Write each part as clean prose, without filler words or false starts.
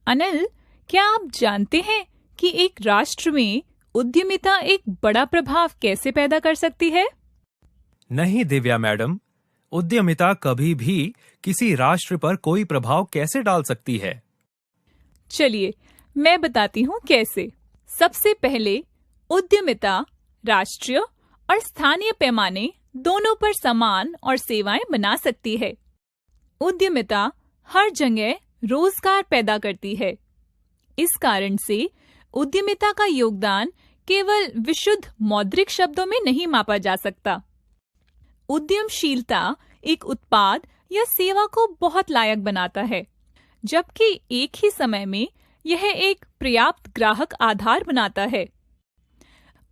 अनिल, क्या आप जानते हैं कि एक राष्ट्र में उद्यमिता एक बड़ा प्रभाव कैसे पैदा कर सकती है? नहीं दिव्या मैडम, उद्यमिता कभी भी किसी राष्ट्र पर कोई प्रभाव कैसे डाल सकती है? चलिए, मैं बताती हूँ कैसे। सबसे पहले, उद्यमिता राष्ट्रीय और स्थानीय पैमाने दोनों पर सामान और सेवाएं बना सकती है। उद्यमिता हर जगह रोजगार पैदा करती है। इस कारण से उद्यमिता का योगदान केवल विशुद्ध मौद्रिक शब्दों में नहीं मापा जा सकता। उद्यमशीलता एक उत्पाद या सेवा को बहुत लायक बनाता है, जबकि एक ही समय में यह एक पर्याप्त ग्राहक आधार बनाता है।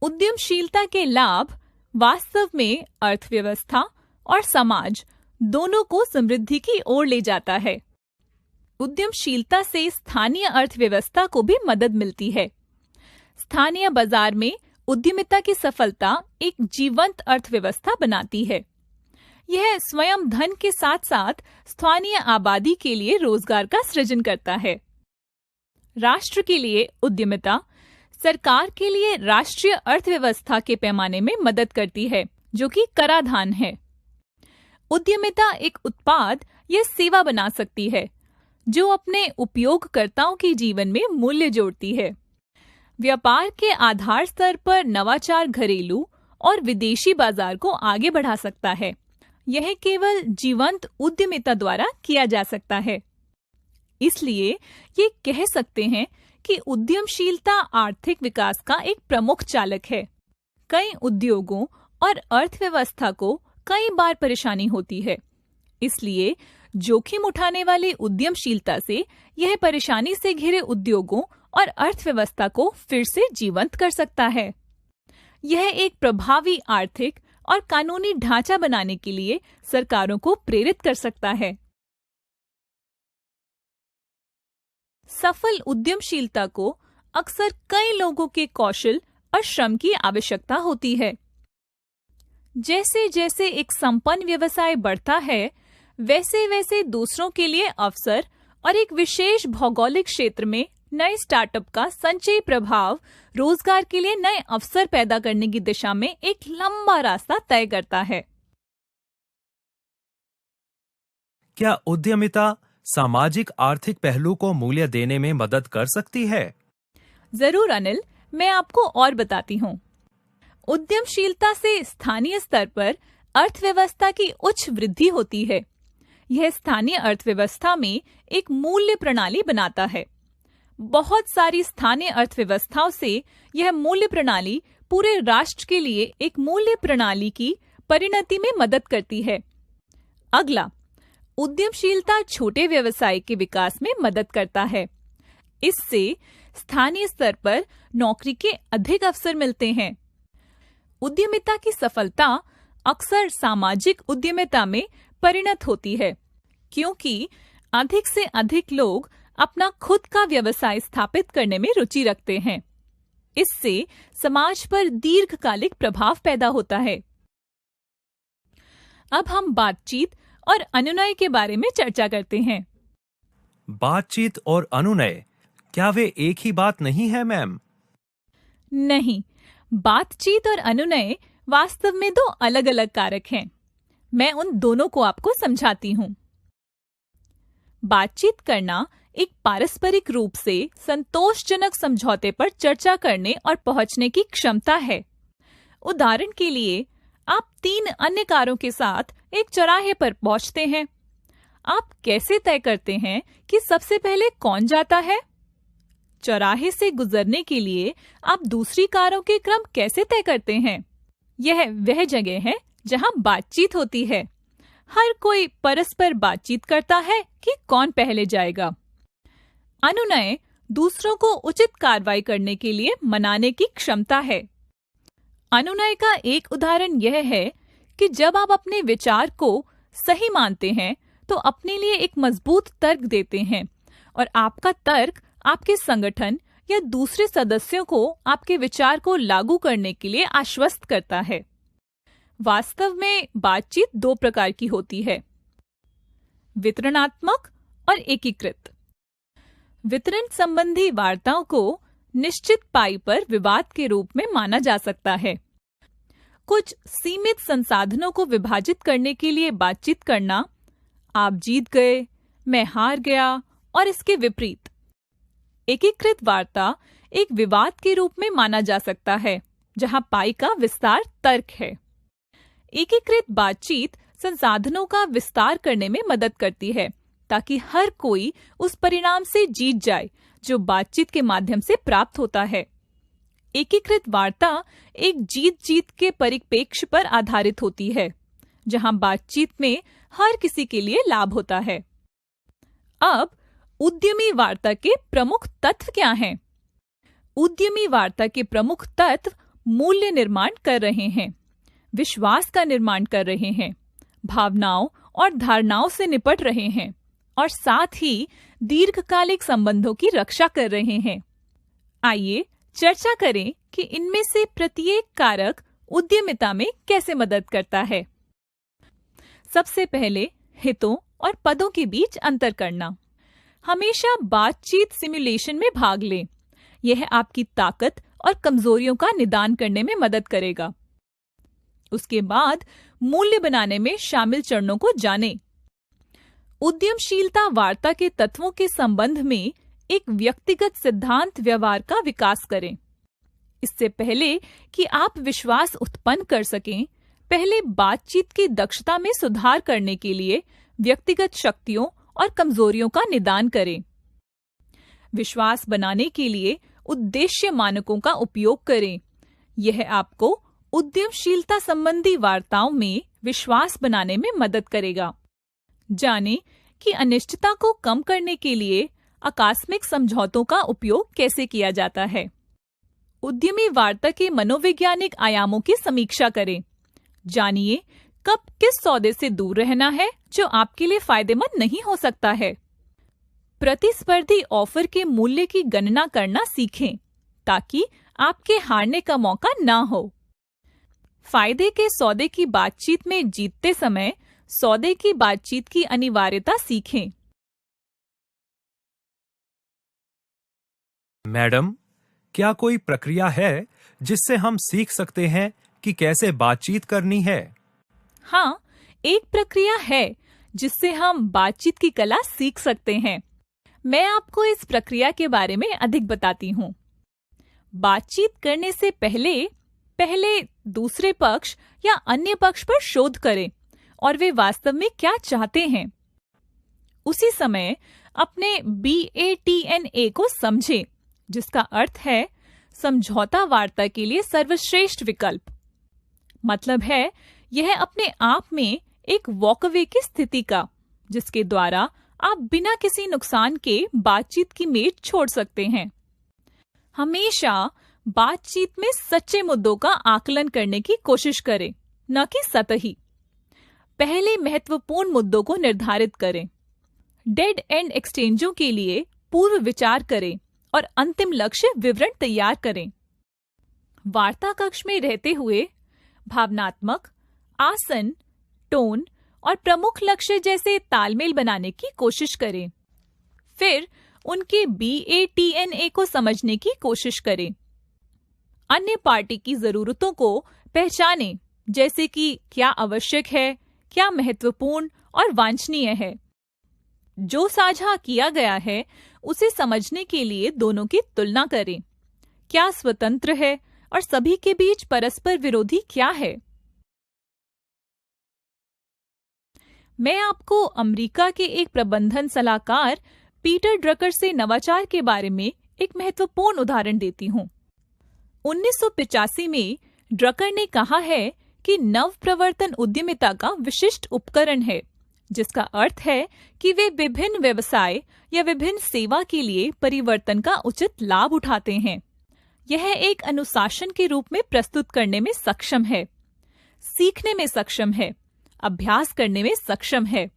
उद्यमशीलता के लाभ वास्तव में अर्थव्यवस्था और समाज दोनों को समृद्धि की ओर ले जाता है। उद्यमशीलता से स्थानीय अर्थव्यवस्था को भी मदद मिलती है। स्थानीय बाजार में उद्यमिता की सफलता एक जीवंत अर्थव्यवस्था बनाती है। यह स्वयं धन के साथ साथ स्थानीय आबादी के लिए रोजगार का सृजन करता है। राष्ट्र के लिए उद्यमिता सरकार के लिए राष्ट्रीय अर्थव्यवस्था के पैमाने में मदद करती है, जो कि कराधान है। उद्यमिता एक उत्पाद या सेवा बना सकती है जो अपने उपयोगकर्ताओं के जीवन में मूल्य जोड़ती है। व्यापार के आधार स्तर पर नवाचार घरेलू और विदेशी बाजार को आगे बढ़ा सकता है। यह केवल जीवंत उद्यमिता द्वारा किया जा सकता है। इसलिए ये कह सकते हैं कि उद्यमशीलता आर्थिक विकास का एक प्रमुख चालक है। कई उद्योगों और अर्थव्यवस्था को कई बार परेशानी होती है, इसलिए जोखिम उठाने वाली उद्यमशीलता से यह परेशानी से घिरे उद्योगों और अर्थव्यवस्था को फिर से जीवंत कर सकता है। यह एक प्रभावी आर्थिक और कानूनी ढांचा बनाने के लिए सरकारों को प्रेरित कर सकता है। सफल उद्यमशीलता को अक्सर कई लोगों के कौशल और श्रम की आवश्यकता होती है। जैसे जैसे एक संपन्न व्यवसाय बढ़ता है, वैसे वैसे दूसरों के लिए अवसर और एक विशेष भौगोलिक क्षेत्र में नए स्टार्टअप का संचयी प्रभाव रोजगार के लिए नए अवसर पैदा करने की दिशा में एक लंबा रास्ता तय करता है। क्या उद्यमिता सामाजिक आर्थिक पहलू को मूल्य देने में मदद कर सकती है? जरूर अनिल, मैं आपको और बताती हूँ। उद्यमशीलता से स्थानीय स्तर पर अर्थव्यवस्था की उच्च वृद्धि होती है। यह स्थानीय अर्थव्यवस्था में एक मूल्य प्रणाली बनाता है। बहुत सारी स्थानीय अर्थव्यवस्थाओं से यह मूल्य प्रणाली पूरे राष्ट्र के लिए एक मूल्य प्रणाली की परिणति में मदद करती है। अगला, उद्यमशीलता छोटे व्यवसाय के विकास में मदद करता है। इससे स्थानीय स्तर पर नौकरी के अधिक अवसर मिलते हैं। उद्यमिता की सफलता अक्सर सामाजिक उद्यमिता में परिणत होती है, क्योंकि अधिक से अधिक लोग अपना खुद का व्यवसाय स्थापित करने में रुचि रखते हैं। इससे समाज पर दीर्घकालिक प्रभाव पैदा होता है। अब हम बातचीत और अनुनय के बारे में चर्चा करते हैं। बातचीत और अनुनय, क्या वे एक ही बात नहीं है मैम? नहीं, बातचीत और अनुनय वास्तव में दो अलग अलग कारक हैं। मैं उन दोनों को आपको समझाती हूँ। बातचीत करना एक पारस्परिक रूप से संतोषजनक समझौते पर चर्चा करने और पहुंचने की क्षमता है। उदाहरण के लिए, आप 3 अन्य कारों के साथ एक चौराहे पर पहुंचते हैं। आप कैसे तय करते हैं कि सबसे पहले कौन जाता है? चौराहे से गुजरने के लिए आप दूसरी कारों के क्रम कैसे तय करते हैं? यह वह जगह है जहां बातचीत होती है। हर कोई परस्पर बातचीत करता है कि कौन पहले जाएगा। अनुनय दूसरों को उचित कार्रवाई करने के लिए मनाने की क्षमता है। अनुनय का एक उदाहरण यह है कि जब आप अपने विचार को सही मानते हैं तो अपने लिए एक मजबूत तर्क देते हैं और आपका तर्क आपके संगठन या दूसरे सदस्यों को आपके विचार को लागू करने के लिए आश्वस्त करता है। वास्तव में बातचीत 2 प्रकार की होती है, वितरणात्मक और एकीकृत। वितरण संबंधी वार्ताओं को निश्चित पाई पर विवाद के रूप में माना जा सकता है। कुछ सीमित संसाधनों को विभाजित करने के लिए बातचीत करना, आप जीत गए, मैं हार गया और इसके विपरीत। एकीकृत वार्ता एक विवाद के रूप में माना जा सकता है, जहां पाई का विस्तार तर्क है। एकीकृत बातचीत संसाधनों का विस्तार करने में मदद करती है, ताकि हर कोई उस परिणाम से जीत जाए जो बातचीत के माध्यम से प्राप्त होता है। एकीकृत वार्ता एक जीत-जीत के परिप्रेक्ष्य पर आधारित होती है, जहां बातचीत में हर किसी के लिए लाभ होता है। अब उद्यमी वार्ता के प्रमुख तत्व क्या हैं? उद्यमी वार्ता के प्रमुख तत्व मूल्य निर्माण कर रहे हैं, विश्वास का निर्माण कर रहे हैं, भावनाओं और धारणाओं से निपट रहे हैं और साथ ही दीर्घकालिक संबंधों की रक्षा कर रहे हैं। आइए चर्चा करें कि इनमें से प्रत्येक कारक उद्यमिता में कैसे मदद करता है। सबसे पहले हितों और पदों के बीच अंतर करना। हमेशा बातचीत सिमुलेशन में भाग लें। यह आपकी ताकत और कमजोरियों का निदान करने में मदद करेगा। उसके बाद मूल्य बनाने में शामिल चरणों को जानें। उद्यमशीलता वार्ता के तत्वों के संबंध में एक व्यक्तिगत सिद्धांत व्यवहार का विकास करें। इससे पहले कि आप विश्वास उत्पन्न कर सकें, पहले बातचीत की दक्षता में सुधार करने के लिए व्यक्तिगत शक्तियों और कमजोरियों का निदान करें। विश्वास बनाने के लिए उद्देश्य मानकों का उपयोग करें। यह आपको उद्यमशीलता संबंधी वार्ताओं में विश्वास बनाने में मदद करेगा। जानें कि अनिश्चितता को कम करने के लिए आकस्मिक समझौतों का उपयोग कैसे किया जाता है। उद्यमी वार्ता के मनोवैज्ञानिक आयामों की समीक्षा करें। जानिए कब किस सौदे से दूर रहना है जो आपके लिए फायदेमंद नहीं हो सकता है। प्रतिस्पर्धी ऑफर के मूल्य की गणना करना सीखें, ताकि आपके हारने का मौका ना हो। फायदे के सौदे की बातचीत में जीतते समय सौदे की बातचीत की अनिवार्यता सीखें। मैडम, क्या कोई प्रक्रिया है जिससे हम सीख सकते हैं कि कैसे बातचीत करनी है? हाँ, एक प्रक्रिया है जिससे हम बातचीत की कला सीख सकते हैं। मैं आपको इस प्रक्रिया के बारे में अधिक बताती हूँ। बातचीत करने से पहले दूसरे पक्ष या अन्य पक्ष पर शोध करें और वे वास्तव में क्या चाहते हैं। उसी समय अपने BATNA को समझें, जिसका अर्थ है समझौता वार्ता के लिए सर्वश्रेष्ठ विकल्प। मतलब है यह अपने आप में एक वॉकअवे की स्थिति का, जिसके द्वारा आप बिना किसी नुकसान के बातचीत की मेज छोड़ सकते हैं। हमेशा बातचीत में सच्चे मुद्दों का आकलन करने की कोशिश करें, न कि सतही। पहले महत्वपूर्ण मुद्दों को निर्धारित करें। डेड एंड एक्सचेंजों के लिए पूर्व विचार करें और अंतिम लक्ष्य विवरण तैयार करें। वार्ता कक्ष में रहते हुए भावनात्मक, आसन, टोन और प्रमुख लक्ष्य जैसे तालमेल बनाने की कोशिश करें। फिर उनके BATNA को समझने की कोशिश करें। अन्य पार्टी की जरूरतों को पहचानें, जैसे कि क्या आवश्यक है, क्या महत्वपूर्ण और वांछनीय है। जो साझा किया गया है उसे समझने के लिए दोनों की तुलना करें। क्या स्वतंत्र है और सभी के बीच परस्पर विरोधी क्या है। मैं आपको अमेरिका के एक प्रबंधन सलाहकार पीटर ड्रकर से नवाचार के बारे में एक महत्वपूर्ण उदाहरण देती हूँ। 1985 में ड्रकर ने कहा है कि नव प्रवर्तन उद्यमिता का विशिष्ट उपकरण है, जिसका अर्थ है कि वे विभिन्न व्यवसाय या विभिन्न सेवा के लिए परिवर्तन का उचित लाभ उठाते हैं। यह एक अनुशासन के रूप में प्रस्तुत करने में सक्षम है, सीखने में सक्षम है, अभ्यास करने में सक्षम है।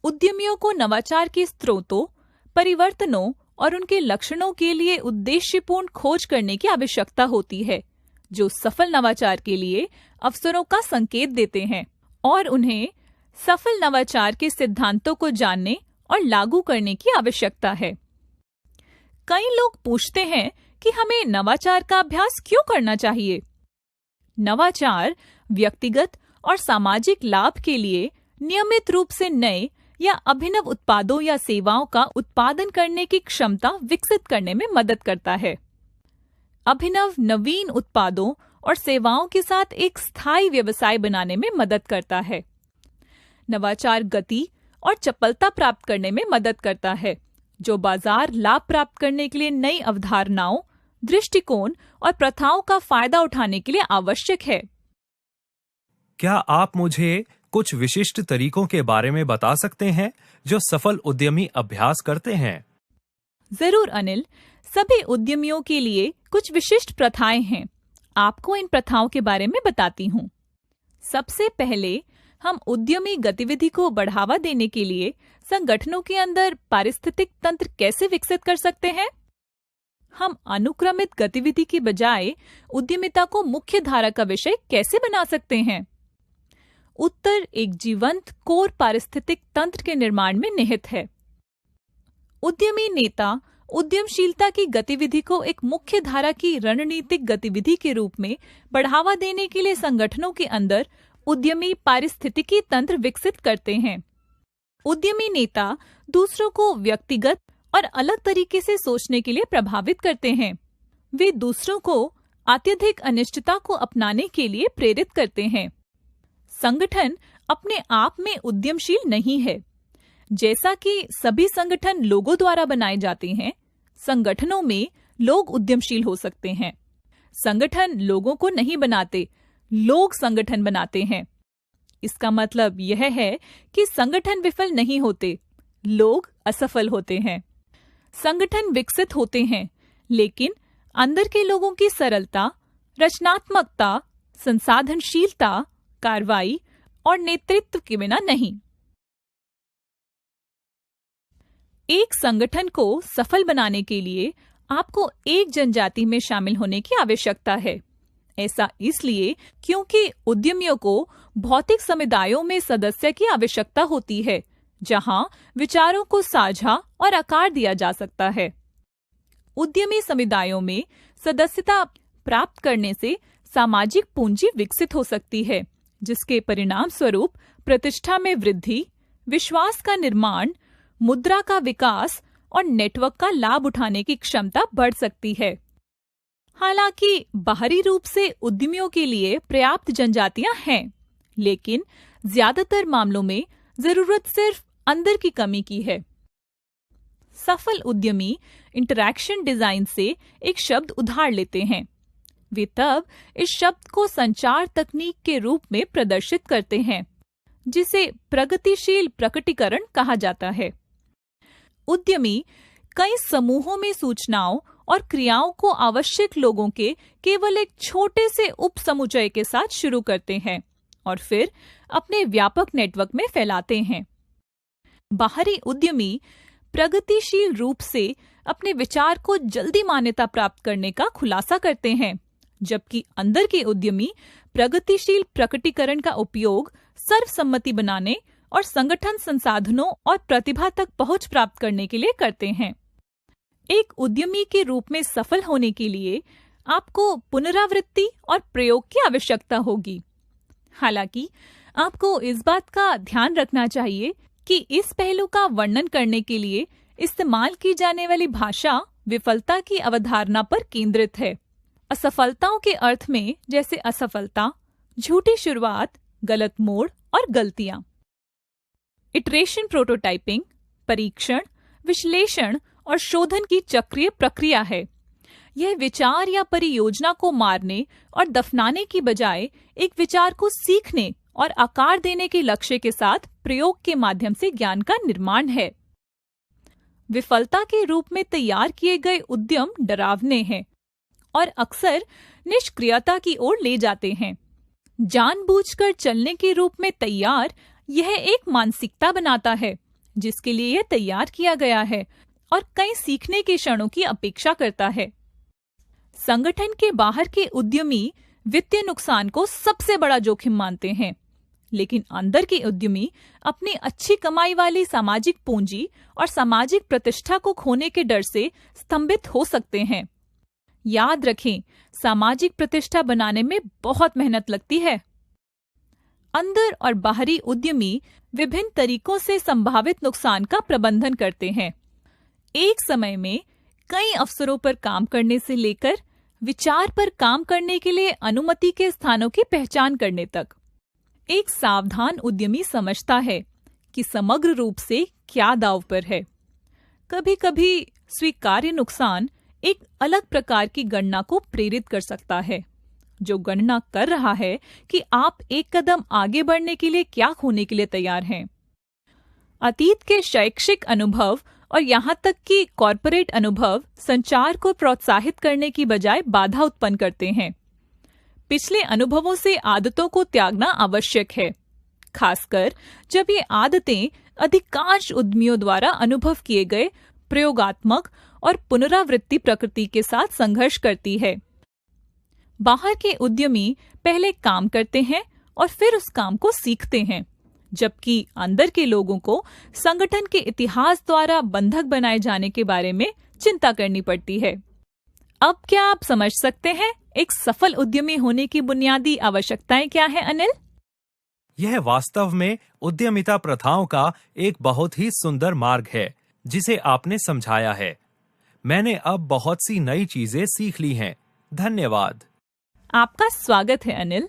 उद्यमियों को नवाचार के स्रोतों, परिवर्तनों और उनके लक्षणों के लिए उद्देश्यपूर्ण खोज करने की आवश्यकता होती है, जो सफल नवाचार के लिए अवसरों का संकेत देते हैं, और उन्हें सफल नवाचार के सिद्धांतों को जानने और लागू करने की आवश्यकता है। कई लोग पूछते हैं कि हमें नवाचार का अभ्यास क्यों करना चाहिए। नवाचार व्यक्तिगत और सामाजिक लाभ के लिए नियमित रूप से नए या अभिनव उत्पादों या सेवाओं का उत्पादन करने की क्षमता विकसित करने में मदद करता है। अभिनव नवीन उत्पादों और सेवाओं के साथ एक स्थायी व्यवसाय बनाने में मदद करता है। नवाचार गति और चपलता प्राप्त करने में मदद करता है, जो बाजार लाभ प्राप्त करने के लिए नई अवधारणाओं, दृष्टिकोण और प्रथाओं का फायदा उठाने के लिए आवश्यक है। क्या आप मुझे कुछ विशिष्ट तरीकों के बारे में बता सकते हैं जो सफल उद्यमी अभ्यास करते हैं? जरूर अनिल, सभी उद्यमियों के लिए कुछ विशिष्ट प्रथाएं हैं। आपको इन प्रथाओं के बारे में बताती हूँ। सबसे पहले हम उद्यमी गतिविधि को बढ़ावा देने के लिए संगठनों के अंदर पारिस्थितिक तंत्र कैसे विकसित कर सकते हैं। हम अनुक्रमित गतिविधि की बजाय उद्यमिता को मुख्य धारा का विषय कैसे बना सकते हैं। उत्तर एक जीवंत कोर पारिस्थितिक तंत्र के निर्माण में निहित है। उद्यमी नेता उद्यमशीलता की गतिविधि को एक मुख्य धारा की रणनीतिक गतिविधि के रूप में बढ़ावा देने के लिए संगठनों के अंदर उद्यमी पारिस्थितिकी तंत्र विकसित करते हैं। उद्यमी नेता दूसरों को व्यक्तिगत और अलग तरीके से सोचने के लिए प्रभावित करते हैं। वे दूसरों को अत्यधिक अनिश्चितता को अपनाने के लिए प्रेरित करते हैं। संगठन अपने आप में उद्यमशील नहीं है। जैसा कि सभी संगठन लोगों द्वारा बनाए जाते हैं, संगठनों में लोग उद्यमशील हो सकते हैं। संगठन लोगों को नहीं बनाते, लोग संगठन बनाते हैं। इसका मतलब यह है कि संगठन विफल नहीं होते, लोग असफल होते हैं। संगठन विकसित होते हैं, लेकिन अंदर के लोगों की सरलता, रचनात्मकता, संसाधनशीलता, कार्रवाई और नेतृत्व के बिना नहीं। एक संगठन को सफल बनाने के लिए आपको एक जनजाति में शामिल होने की आवश्यकता है। ऐसा इसलिए क्योंकि उद्यमियों को भौतिक समुदायों में सदस्य की आवश्यकता होती है, जहां विचारों को साझा और आकार दिया जा सकता है। उद्यमी समुदायों में सदस्यता प्राप्त करने से सामाजिक पूंजी विकसित हो सकती है, जिसके परिणाम स्वरूप प्रतिष्ठा में वृद्धि, विश्वास का निर्माण, मुद्रा का विकास और नेटवर्क का लाभ उठाने की क्षमता बढ़ सकती है। हालांकि बाहरी रूप से उद्यमियों के लिए पर्याप्त जनजातियां हैं, लेकिन ज्यादातर मामलों में जरूरत सिर्फ अंदर की कमी की है। सफल उद्यमी इंटरैक्शन डिजाइन से एक शब्द उधार लेते हैं। वे तब इस शब्द को संचार तकनीक के रूप में प्रदर्शित करते हैं, जिसे प्रगतिशील प्रकटीकरण कहा जाता है। उद्यमी कई समूहों में सूचनाओं और क्रियाओं को आवश्यक लोगों के केवल एक छोटे से उप समुच्चय के साथ शुरू करते हैं और फिर अपने व्यापक नेटवर्क में फैलाते हैं। बाहरी उद्यमी प्रगतिशील रूप से अपने विचार को जल्दी मान्यता प्राप्त करने का खुलासा करते हैं, जबकि अंदर के उद्यमी प्रगतिशील प्रकटीकरण का उपयोग सर्वसम्मति बनाने और संगठन संसाधनों और प्रतिभा तक पहुंच प्राप्त करने के लिए करते हैं। एक उद्यमी के रूप में सफल होने के लिए आपको पुनरावृत्ति और प्रयोग की आवश्यकता होगी। हालांकि आपको इस बात का ध्यान रखना चाहिए कि इस पहलू का वर्णन करने के लिए इस्तेमाल की जाने वाली भाषा विफलता की अवधारणा पर केंद्रित है। असफलताओं के अर्थ में जैसे असफलता, झूठी शुरुआत, गलत मोड़ और गलतियां। इटरेशन प्रोटोटाइपिंग परीक्षण, विश्लेषण और शोधन की चक्रीय प्रक्रिया है। यह विचार या परियोजना को मारने और दफनाने की बजाय एक विचार को सीखने और आकार देने के लक्ष्य के साथ प्रयोग के माध्यम से ज्ञान का निर्माण है। विफलता के रूप में तैयार किए गए उद्यम डरावने हैं और अक्सर निष्क्रियता की ओर ले जाते हैं। जानबूझकर चलने के रूप में तैयार यह एक मानसिकता बनाता है जिसके लिए यह तैयार किया गया है और कई सीखने के क्षणों की अपेक्षा करता है। संगठन के बाहर के उद्यमी वित्तीय नुकसान को सबसे बड़ा जोखिम मानते हैं। लेकिन अंदर के उद्यमी अपनी अच्छी कमाई वाली सामाजिक पूंजी और सामाजिक प्रतिष्ठा को खोने के डर से स्तंभित हो सकते हैं। याद रखें, सामाजिक प्रतिष्ठा बनाने में बहुत मेहनत लगती है। अंदर और बाहरी उद्यमी विभिन्न तरीकों से संभावित नुकसान का प्रबंधन करते हैं। एक समय में कई अवसरों पर काम करने से लेकर विचार पर काम करने के लिए अनुमति के स्थानों की पहचान करने तक, एक सावधान उद्यमी समझता है कि समग्र रूप से क्या दांव पर है। कभी कभी स्वीकार्य नुकसान एक अलग प्रकार की गणना को प्रेरित कर सकता है, जो गणना कर रहा है कि आप एक कदम आगे बढ़ने के लिए क्या खोने के लिए तैयार हैं। अतीत के शैक्षिक अनुभव और यहाँ तक कि कॉर्पोरेट अनुभव संचार को प्रोत्साहित करने की बजाय बाधा उत्पन्न करते हैं। पिछले अनुभवों से आदतों को त्यागना आवश्यक है, खासकर जब ये आदतें अधिकांश उद्यमियों द्वारा अनुभव किए गए प्रयोगात्मक और पुनरावृत्ति प्रकृति के साथ संघर्ष करती है। बाहर के उद्यमी पहले काम करते हैं और फिर उस काम को सीखते हैं, जबकि अंदर के लोगों को संगठन के इतिहास द्वारा बंधक बनाए जाने के बारे में चिंता करनी पड़ती है। अब क्या आप समझ सकते हैं एक सफल उद्यमी होने की बुनियादी आवश्यकताएं क्या है, अनिल? यह वास्तव में उद्यमिता प्रथाओं का एक बहुत ही सुंदर मार्ग है जिसे आपने समझाया है। मैंने अब बहुत सी नई चीजें सीख ली हैं। धन्यवाद। आपका स्वागत है, अनिल।